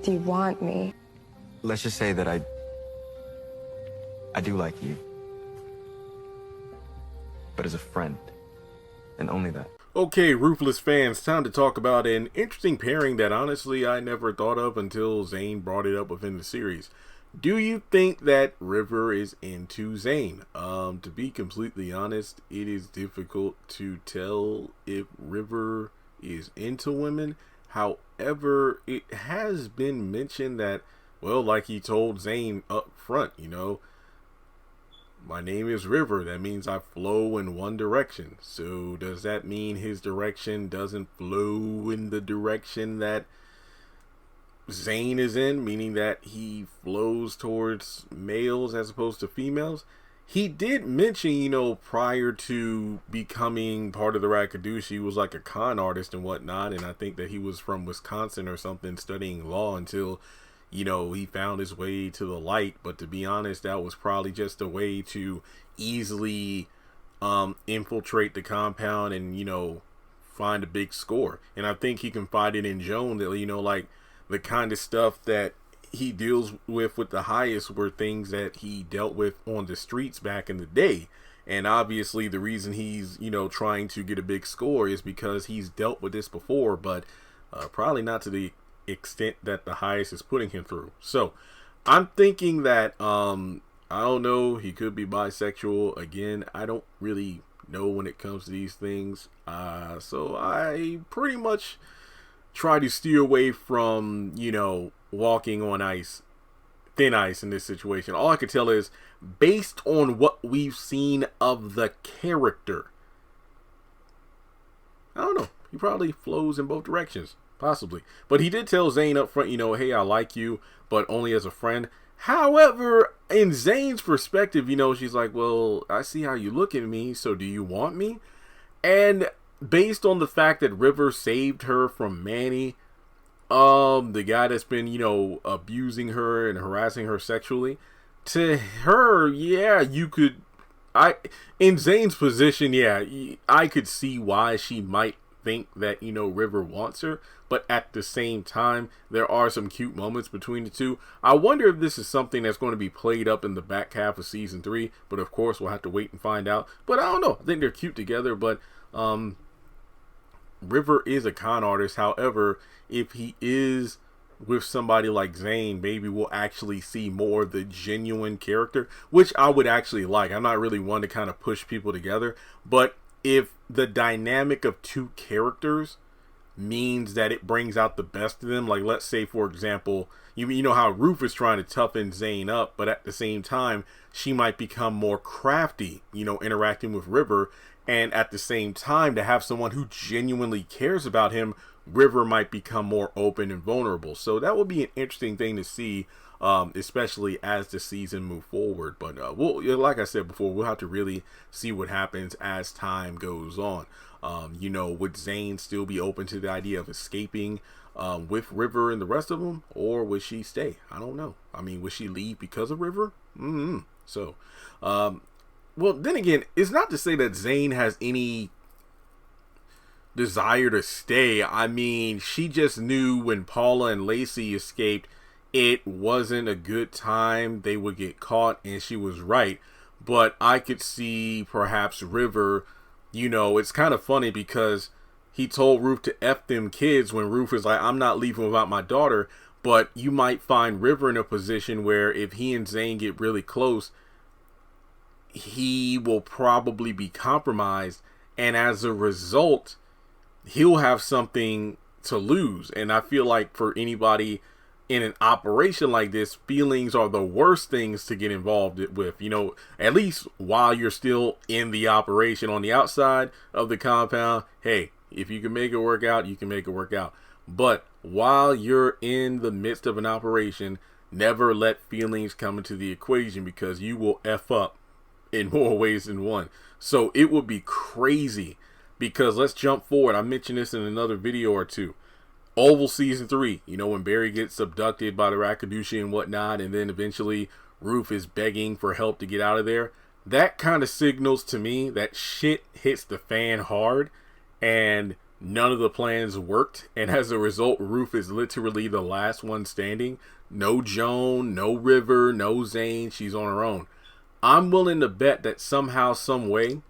Do you want me? Let's just say that I do like you. But as a friend. And only that. Okay, Ruthless fans, time to talk about an interesting pairing that honestly I never thought of until Zane brought it up within the series. Do you think that River is into Zane? To be completely honest, it is difficult to tell if River is into women. However, it has been mentioned that, well, like he told Zane up front, you know, my name is River. That means I flow in one direction. So does that mean his direction doesn't flow in the direction that Zane is in, meaning that he flows towards males as opposed to females? He did mention, you know, prior to becoming part of the Rakadushi, he was like a con artist and whatnot, and I think that he was from Wisconsin or something studying law until, you know, he found his way to the light. But to be honest, that was probably just a way to easily infiltrate the compound and, you know, find a big score. And I think he confided in Joan that, you know, like, the kind of stuff that he deals with the highest were things that he dealt with on the streets back in the day. And obviously the reason he's, you know, trying to get a big score is because he's dealt with this before, but probably not to the extent that the highest is putting him through. So I'm thinking that, I don't know, he could be bisexual. Again, I don't really know when it comes to these things. So I pretty much try to steer away from, you know, walking on ice, thin ice in this situation. All I could tell is, based on what we've seen of the character, I don't know, he probably flows in both directions, possibly. But he did tell Zane up front, you know, hey, I like you, but only as a friend. However, in Zane's perspective, you know, she's like, well, I see how you look at me, so do you want me? And based on the fact that River saved her from Manny, the guy that's been, you know, abusing her and harassing her sexually, to her, yeah, you could, in Zane's position, yeah, I could see why she might think that, you know, River wants her, but at the same time, there are some cute moments between the two. I wonder if this is something that's going to be played up in the back half of season 3, but of course, we'll have to wait and find out. But I don't know, I think they're cute together, but, River is a con artist. However, if he is with somebody like Zane, maybe we'll actually see more of the genuine character, which I would actually like. I'm not really one to kind of push people together, but if the dynamic of two characters means that it brings out the best of them, like let's say, for example, you know how Ruth is trying to toughen Zane up, but at the same time, she might become more crafty, you know, interacting with River. And at the same time, to have someone who genuinely cares about him, River might become more open and vulnerable. So that would be an interesting thing to see, especially as the season move forward. But we'll, like I said before, we'll have to really see what happens as time goes on. You know, would Zane still be open to the idea of escaping with River and the rest of them, or would she stay? I don't know. I mean, would she leave because of River? So, well, then again, it's not to say that Zane has any desire to stay. I mean, she just knew when Paula and Lacey escaped, it wasn't a good time. They would get caught, and she was right. But I could see perhaps River, you know, it's kind of funny because he told Ruth to F them kids when Ruth was like, I'm not leaving without my daughter. But you might find River in a position where if he and Zane get really close, he will probably be compromised, and as a result, he'll have something to lose. And I feel like for anybody in an operation like this, feelings are the worst things to get involved with, you know, at least while you're still in the operation. On the outside of the compound, hey, if you can make it work out, you can make it work out. But while you're in the midst of an operation, never let feelings come into the equation, because you will F up in more ways than one. So it would be crazy, because let's jump forward. I mentioned this in another video or two. Oval season 3, you know, when Barry gets abducted by the Rakadushi and whatnot, and then eventually Ruth is begging for help to get out of there. That kind of signals to me that shit hits the fan hard, and none of the plans worked, and as a result, Ruth is literally the last one standing. No Joan, no River, no Zane. She's on her own. I'm willing to bet that somehow, some way,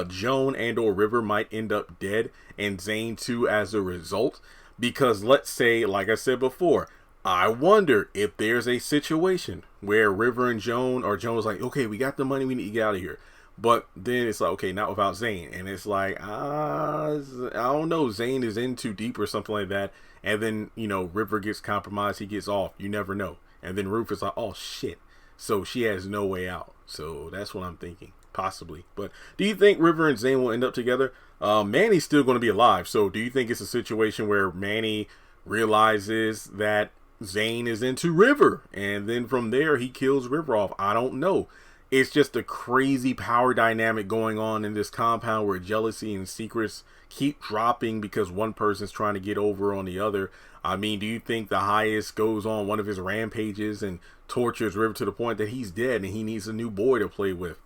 Joan and or River might end up dead, and Zane too as a result. Because let's say, like I said before, I wonder if there's a situation where River and Joan, or Joan was like, okay, we got the money, we need to get out of here. But then it's like, okay, not without Zane. And it's like, I don't know, Zane is in too deep or something like that. And then, you know, River gets compromised, he gets off. You never know. And then Ruth is like, oh shit. So she has no way out. So that's what I'm thinking. Possibly. But do you think River and Zane will end up together? Manny's still going to be alive. So do you think it's a situation where Manny realizes that Zane is into River, and then from there he kills River off? I don't know. It's just a crazy power dynamic going on in this compound where jealousy and secrets keep dropping because one person's trying to get over on the other. I mean, do you think the highest goes on one of his rampages and tortures River to the point that he's dead and he needs a new boy to play with?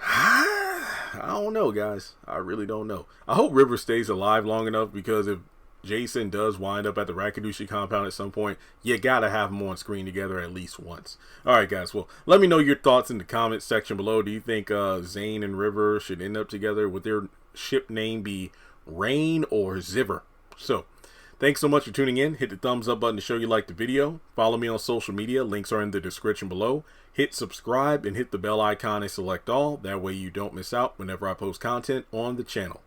I don't know, guys. I really don't know. I hope River stays alive long enough, because if Jason does wind up at the Rakadushi compound at some point, you gotta have them on screen together at least once. Alright guys, well, let me know your thoughts in the comments section below. Do you think Zane and River should end up together? Would their ship name be Rain or Ziver? So, thanks so much for tuning in. Hit the thumbs up button to show you like the video. Follow me on social media. Links are in the description below. Hit subscribe and hit the bell icon and select all. That way you don't miss out whenever I post content on the channel.